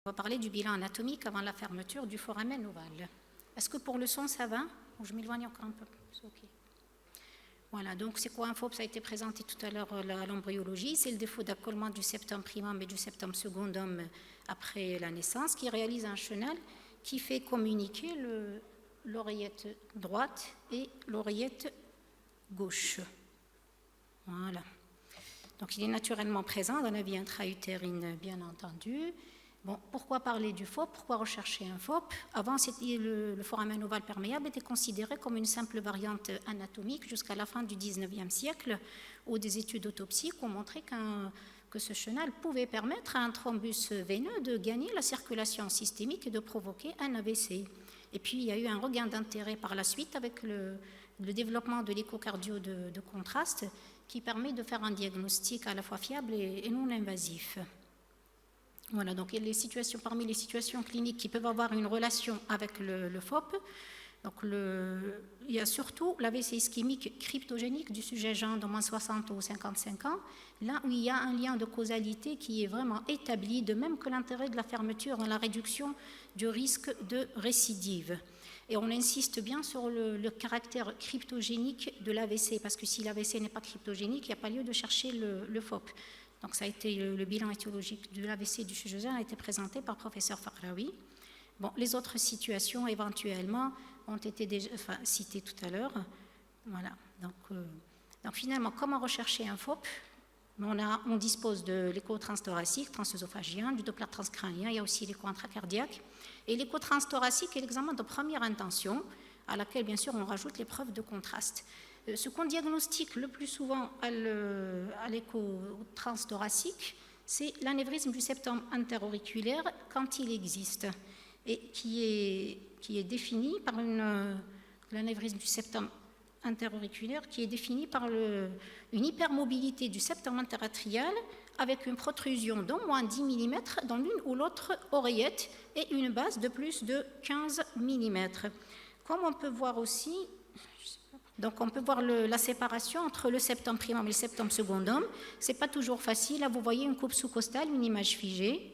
On va parler du bilan anatomique avant la fermeture du foramen ovale. Est-ce que pour le son, ça va? Je m'éloigne encore un peu. Okay. Voilà, donc c'est quoi un FOP? Ça a été présenté tout à l'heure à l'embryologie. C'est le défaut d'accolement du septum primum et du septum secundum après la naissance qui réalise un chenal qui fait communiquer l'oreillette droite et l'oreillette gauche. Voilà. Donc il est naturellement présent dans la vie intra-utérine, bien entendu. Bon, pourquoi parler du FOP? Pourquoi rechercher un FOP? Avant, le foramen ovale perméable était considéré comme une simple variante anatomique jusqu'à la fin du XIXe siècle, où des études autopsiques ont montré que ce chenal pouvait permettre à un thrombus veineux de gagner la circulation systémique et de provoquer un AVC. Et puis, il y a eu un regain d'intérêt par la suite avec le développement de l'échocardio de contraste qui permet de faire un diagnostic à la fois fiable et non invasif. Voilà, donc parmi les situations cliniques qui peuvent avoir une relation avec le FOP, donc il y a surtout l'AVC ischémique cryptogénique du sujet jeune de moins 60 ou 55 ans, là où il y a un lien de causalité qui est vraiment établi, de même que l'intérêt de la fermeture dans la réduction du risque de récidive. Et on insiste bien sur le caractère cryptogénique de l'AVC, parce que si l'AVC n'est pas cryptogénique, il n'y a pas lieu de chercher le FOP. Donc ça a été le bilan étiologique de l'AVC du sujet jeune a été présenté par le professeur Fakraoui. Bon, les autres situations éventuellement ont été déjà citées tout à l'heure. Voilà. Donc finalement, comment rechercher un FOP? On dispose de l'écho transthoracique, transœsophagien, du Doppler transcrânien, il y a aussi l'écho intracardiaque. Et l'écho transthoracique est l'examen de première intention, à laquelle bien sûr on rajoute l'épreuve de contraste. Ce qu'on diagnostique le plus souvent à l'écho transthoracique, c'est l'anévrisme du septum interauriculaire quand il existe, et qui est défini par l'anévrisme du septum interauriculaire qui est défini par une hypermobilité du septum interatrial avec une protrusion d'au moins 10 mm dans l'une ou l'autre oreillette et une base de plus de 15 mm. Comme on peut voir aussi, donc on peut voir la séparation entre le septum primum et le septum secundum. Ce n'est pas toujours facile. Là, vous voyez une coupe sous-costale, une image figée.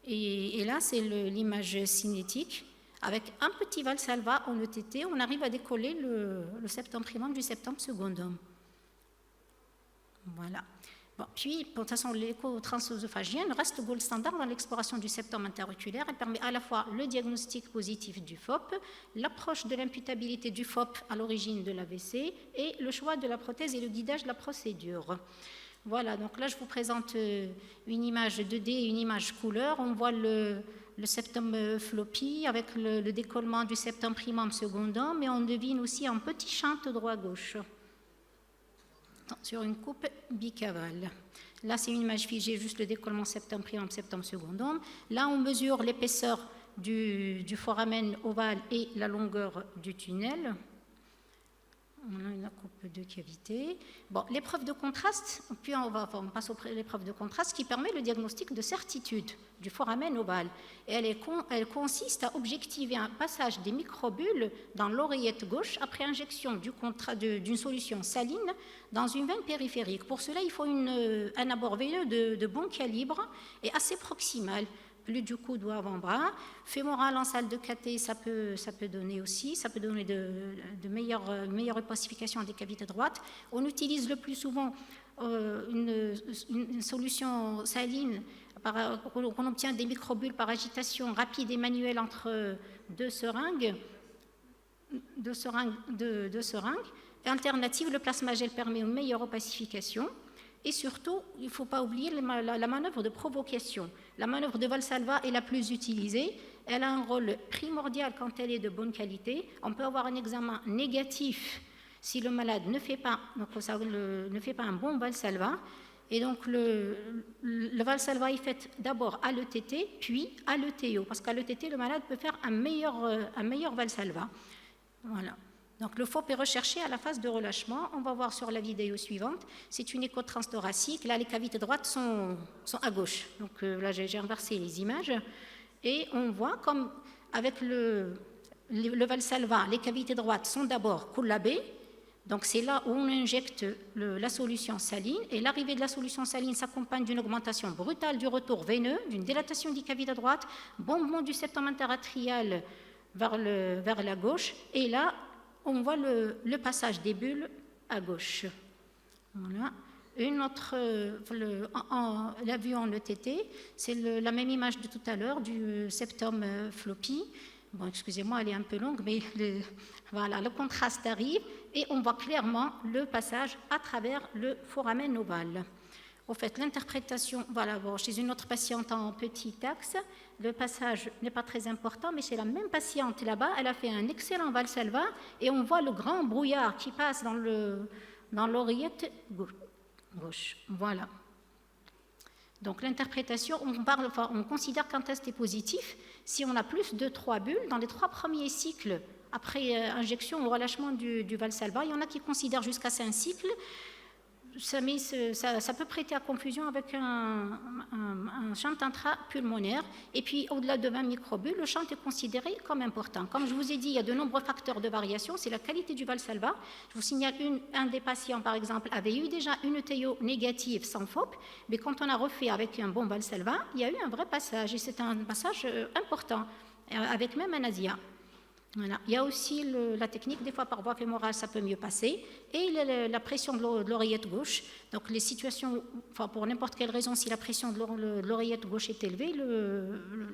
Et là, c'est l'image cinétique. Avec un petit valsalva en ETT, on arrive à décoller le septum primum du septum secundum. Voilà. Bon, puis, de toute façon, l'écho transœsophagienne reste le gold standard dans l'exploration du septum interauriculaire. Elle permet à la fois le diagnostic positif du FOP, l'approche de l'imputabilité du FOP à l'origine de l'AVC et le choix de la prothèse et le guidage de la procédure. Voilà, donc là, je vous présente une image 2D et une image couleur. On voit le septum floppy avec le décollement du septum primum secundum, mais on devine aussi un petit chante droit-gauche sur une coupe bicavale. Là, c'est une image figée, juste le décollement septum primum, septum secundum. Là, on mesure l'épaisseur du foramen ovale et la longueur du tunnel. On a une coupe de cavité. Bon, l'épreuve de contraste, puis on passe à l'épreuve de contraste qui permet le diagnostic de certitude du foramen ovale. Et elle consiste à objectiver un passage des microbules dans l'oreillette gauche après injection d'une solution saline dans une veine périphérique. Pour cela, il faut un abord veineux de bon calibre et assez proximal. Plus du coude ou avant-bras, fémoral en salle de cathé, ça peut donner de meilleures opacifications des cavités droites. On utilise le plus souvent une solution saline qu'on obtient des microbules par agitation rapide et manuelle entre deux seringues. Et alternative, le plasmagel permet une meilleure opacification. Et surtout, il ne faut pas oublier la manœuvre de provocation. La manœuvre de Valsalva est la plus utilisée. Elle a un rôle primordial quand elle est de bonne qualité. On peut avoir un examen négatif si le malade ne fait pas un bon Valsalva. Et donc, le Valsalva est fait d'abord à l'ETT, puis à l'ETO. Parce qu'à l'ETT, le malade peut faire un meilleur Valsalva. Voilà. Donc le FOP est recherché à la phase de relâchement. On va voir sur la vidéo suivante. C'est une écho transthoracique. Là, les cavités droites sont à gauche. Donc là, j'ai inversé les images. Et on voit comme avec le Valsalva, les cavités droites sont d'abord collabées, Donc c'est là où on injecte la solution saline, et l'arrivée de la solution saline s'accompagne d'une augmentation brutale du retour veineux, d'une dilatation du cavité droite, bombement du septum interatrial vers la gauche, et là on voit le passage des bulles à gauche. Voilà. Une autre, la vue en ETT, c'est la même image de tout à l'heure du septum floppy. Bon, excusez-moi, elle est un peu longue, mais voilà, le contraste arrive et on voit clairement le passage à travers le foramen ovale. Au fait, l'interprétation, voilà, bon, chez une autre patiente en petit axe, le passage n'est pas très important, mais chez la même patiente là-bas, elle a fait un excellent Valsalva et on voit le grand brouillard qui passe dans l'oreillette gauche. Voilà. Donc l'interprétation, on considère qu'un test est positif si on a plus de 3 bulles dans les 3 premiers cycles après injection ou relâchement du Valsalva. Il y en a qui considèrent jusqu'à 5 cycles. Ça peut prêter à confusion avec un shunt intrapulmonaire. Et puis, au-delà de 20 microbulles, le shunt est considéré comme important. Comme je vous ai dit, il y a de nombreux facteurs de variation. C'est la qualité du Valsalva. Je vous signale, un des patients, par exemple, avait eu déjà une TO négative sans FOP, mais quand on a refait avec un bon Valsalva, il y a eu un vrai passage. Et c'est un passage important, avec même un ASIA. Voilà. Il y a aussi la technique, des fois par voie fémorale, ça peut mieux passer, et la pression de l'oreillette gauche. Donc les situations, enfin pour n'importe quelle raison, si la pression de l'oreillette gauche est élevée,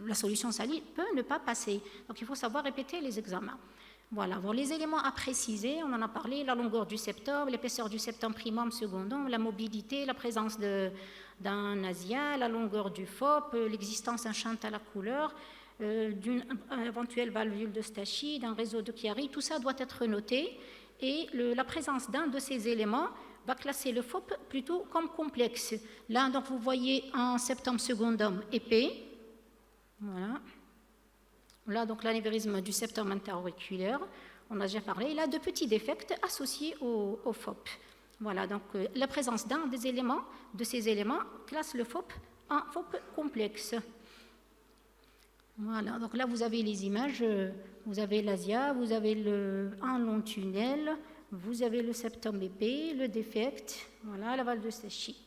la solution saline peut ne pas passer. Donc il faut savoir répéter les examens. Voilà. Bon, les éléments à préciser, on en a parlé, la longueur du septum, l'épaisseur du septum primum secundum, la mobilité, la présence d'un ASIA, la longueur du FOP, l'existence d'un shunt à la couleur, d'une éventuelle valvule de Stachy, d'un réseau de Chiari, tout ça doit être noté et la présence d'un de ces éléments va classer le FOP plutôt comme complexe. Là, donc, vous voyez un septum secundum épais, voilà. Là, donc, l'anévrisme du septum interauriculaire, on a déjà parlé. Là, de petits défects associés au FOP. Voilà, donc la présence d'un des éléments, de ces éléments, classe le FOP en FOP complexe. Voilà, donc là vous avez les images, vous avez l'ASIA, vous avez un long tunnel, vous avez le septum épais, le défect, voilà, la valve de Stachy.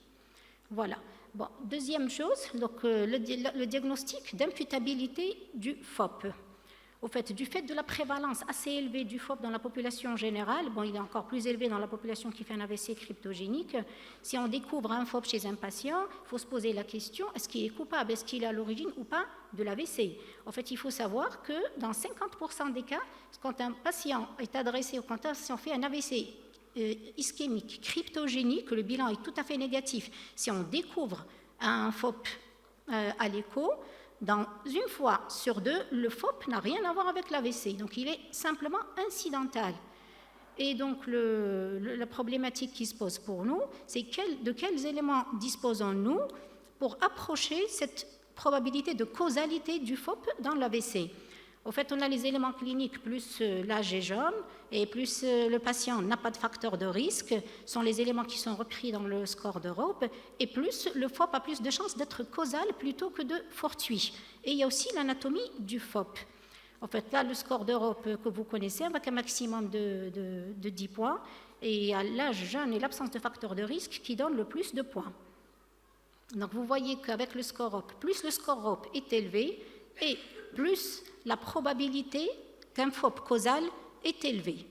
Voilà. Bon, deuxième chose, donc le diagnostic d'imputabilité du FOP. Au fait, du fait de la prévalence assez élevée du FOP dans la population générale, bon, il est encore plus élevé dans la population qui fait un AVC cryptogénique, si on découvre un FOP chez un patient, il faut se poser la question, est-ce qu'il est coupable, est-ce qu'il est à l'origine ou pas de l'AVC? En fait, il faut savoir que dans 50% des cas, quand un patient est adressé ou quand un patient fait un AVC ischémique cryptogénique, le bilan est tout à fait négatif. Si on découvre un FOP à l'écho, dans une fois sur deux, le FOP n'a rien à voir avec l'AVC, donc il est simplement incidental. Et donc la problématique qui se pose pour nous, c'est de quels éléments disposons-nous pour approcher cette probabilité de causalité du FOP dans l'AVC. Au fait, on a les éléments cliniques plus l'âge est jeune et plus le patient n'a pas de facteur de risque, sont les éléments qui sont repris dans le score d'Europe, et plus le FOP a plus de chances d'être causal plutôt que de fortuit. Et il y a aussi l'anatomie du FOP. En fait, là, le score d'Europe que vous connaissez, avec un maximum de 10 points, et à l'âge jeune et l'absence de facteur de risque qui donne le plus de points. Donc vous voyez qu'avec le score Europe, plus le score Europe est élevé, et plus la probabilité qu'un FOP causal est élevée.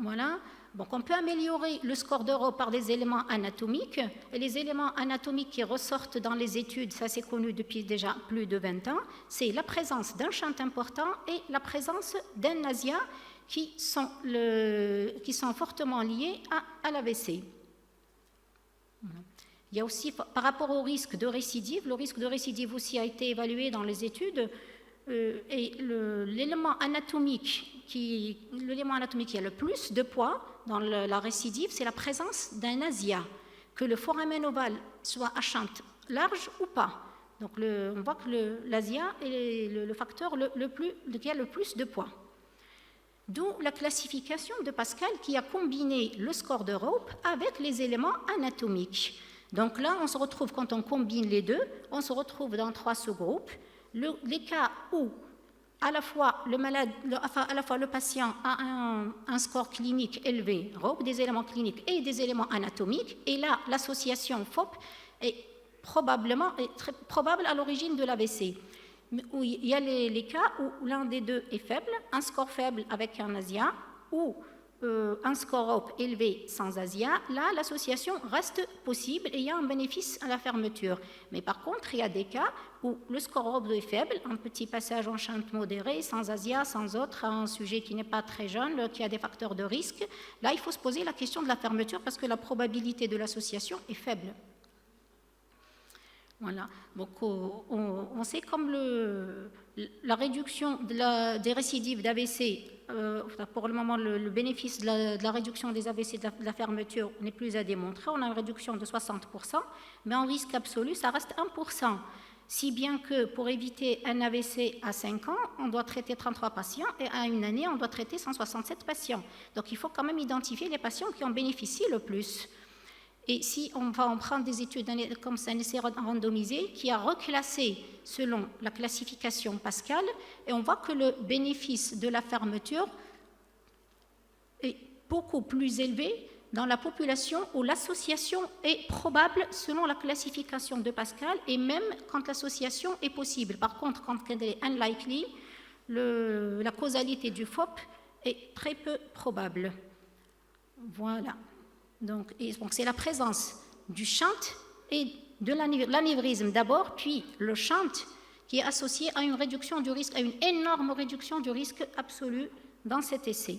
Voilà. Donc on peut améliorer le score d'Europe par des éléments anatomiques. Et les éléments anatomiques qui ressortent dans les études, ça c'est connu depuis déjà plus de 20 ans, c'est la présence d'un shunt important et la présence d'un ASIA qui sont fortement liés à l'AVC. Voilà. Il y a aussi, par rapport au risque de récidive, le risque de récidive aussi a été évalué dans les études, et l'élément anatomique qui a le plus de poids dans la récidive, c'est la présence d'un ASIA, que le foramen ovale soit à shunt large ou pas. Donc on voit que l'ASIA est le facteur qui a le plus de poids. D'où la classification de Pascal qui a combiné le score d'Europe avec les éléments anatomiques. Donc là, on se retrouve, quand on combine les deux, on se retrouve dans 3 sous-groupes. Les cas où à la fois le patient a un score clinique élevé, ROP, des éléments cliniques et des éléments anatomiques, et là, l'association FOP est très probable à l'origine de l'AVC. Où il y a les cas où l'un des deux est faible, un score faible avec un ASIA, ou un score ROP élevé sans ASIA, là, l'association reste possible et il y a un bénéfice à la fermeture. Mais par contre, il y a des cas où le score ROP est faible, un petit passage en shunt modéré, sans ASIA, sans autre, un sujet qui n'est pas très jeune, qui a des facteurs de risque. Là, il faut se poser la question de la fermeture parce que la probabilité de l'association est faible. Voilà. Donc, on sait comme la réduction des récidives d'AVC, pour le moment, le bénéfice de la réduction des AVC de la fermeture n'est plus à démontrer. On a une réduction de 60%, mais en risque absolu, ça reste 1%. Si bien que pour éviter un AVC à 5 ans, on doit traiter 33 patients et à une année, on doit traiter 167 patients. Donc, il faut quand même identifier les patients qui en bénéficient le plus. Et si on prend des études comme ça, un essai randomisé qui a reclassé selon la classification Pascal, et on voit que le bénéfice de la fermeture est beaucoup plus élevé dans la population où l'association est probable selon la classification de Pascal, et même quand l'association est possible. Par contre, quand elle est unlikely, la causalité du FOP est très peu probable. Voilà. Donc c'est la présence du shunt et de l'anévrisme d'abord, puis le shunt qui est associé à une réduction du risque, à une énorme réduction du risque absolu dans cet essai.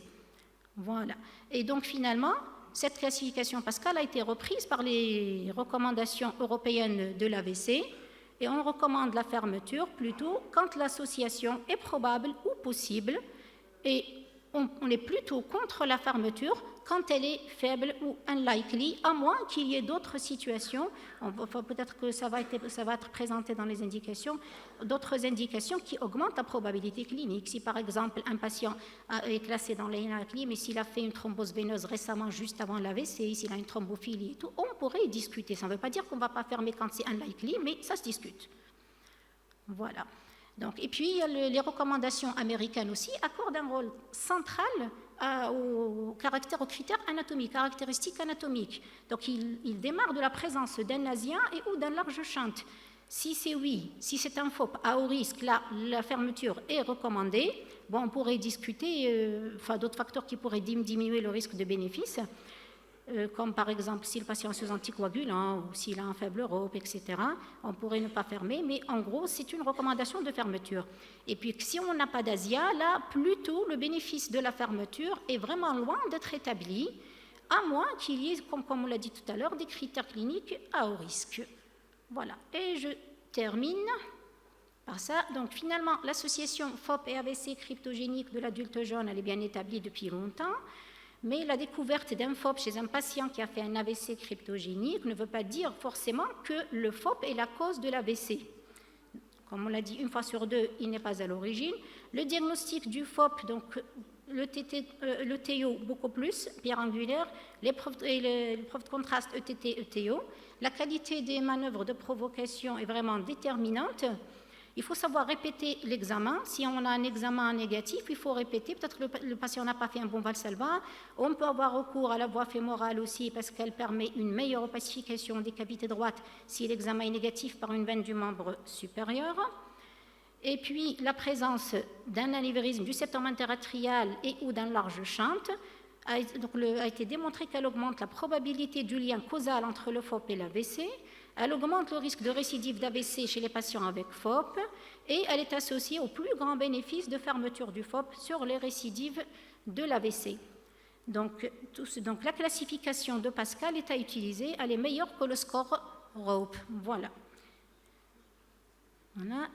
Voilà. Et donc finalement, cette classification Pascal a été reprise par les recommandations européennes de l'AVC et on recommande la fermeture plutôt quand l'association est probable ou possible et on est plutôt contre la fermeture quand elle est faible ou unlikely, à moins qu'il y ait d'autres situations, peut-être que ça va être présenté dans les indications, d'autres indications qui augmentent la probabilité clinique. Si par exemple un patient est classé dans l'unlikely, mais s'il a fait une thrombose veineuse récemment juste avant l'AVC, s'il a une thrombophilie et tout, on pourrait discuter. Ça ne veut pas dire qu'on ne va pas fermer quand c'est unlikely, mais ça se discute. Voilà. Donc, et puis, les recommandations américaines aussi accordent un rôle central aux critères anatomiques, caractéristiques anatomiques. Donc, il démarre de la présence d'un ASIA et ou d'un large shunt. Si c'est oui, si c'est un FOP à haut risque, là, la fermeture est recommandée. Bon, on pourrait discuter d'autres facteurs qui pourraient diminuer le risque de bénéfice, comme par exemple si le patient est sous anticoagulant ou s'il a un faible ROP, etc. On pourrait ne pas fermer, mais en gros, c'est une recommandation de fermeture. Et puis, si on n'a pas d'ASIA, là, plutôt, le bénéfice de la fermeture est vraiment loin d'être établi, à moins qu'il y ait, comme on l'a dit tout à l'heure, des critères cliniques à haut risque. Voilà. Et je termine par ça. Donc, finalement, l'association FOP et AVC cryptogénique de l'adulte jeune, elle est bien établie depuis longtemps. Mais la découverte d'un FOP chez un patient qui a fait un AVC cryptogénique ne veut pas dire forcément que le FOP est la cause de l'AVC. Comme on l'a dit, une fois sur deux, il n'est pas à l'origine. Le diagnostic du FOP, donc le TEO beaucoup plus, pierre angulaire, l'épreuve de contraste ETT, ETO. La qualité des manœuvres de provocation est vraiment déterminante. Il faut savoir répéter l'examen. Si on a un examen négatif, il faut répéter. Peut-être que le patient n'a pas fait un bon Valsalva. On peut avoir recours à la voie fémorale aussi parce qu'elle permet une meilleure opacification des cavités droites si l'examen est négatif par une veine du membre supérieur. Et puis, la présence d'un anévrisme du septum interatrial et ou d'un large shunt a été démontré qu'elle augmente la probabilité du lien causal entre le FOP et l'AVC. Elle augmente le risque de récidive d'AVC chez les patients avec FOP et elle est associée au plus grand bénéfice de fermeture du FOP sur les récidives de l'AVC. Donc, la classification de Pascal est à utiliser, elle est meilleure que le score ROPE. Voilà.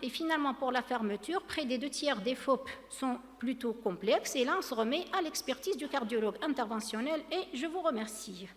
Et finalement, pour la fermeture, près des 2/3 des FOP sont plutôt complexes et là, on se remet à l'expertise du cardiologue interventionnel et je vous remercie.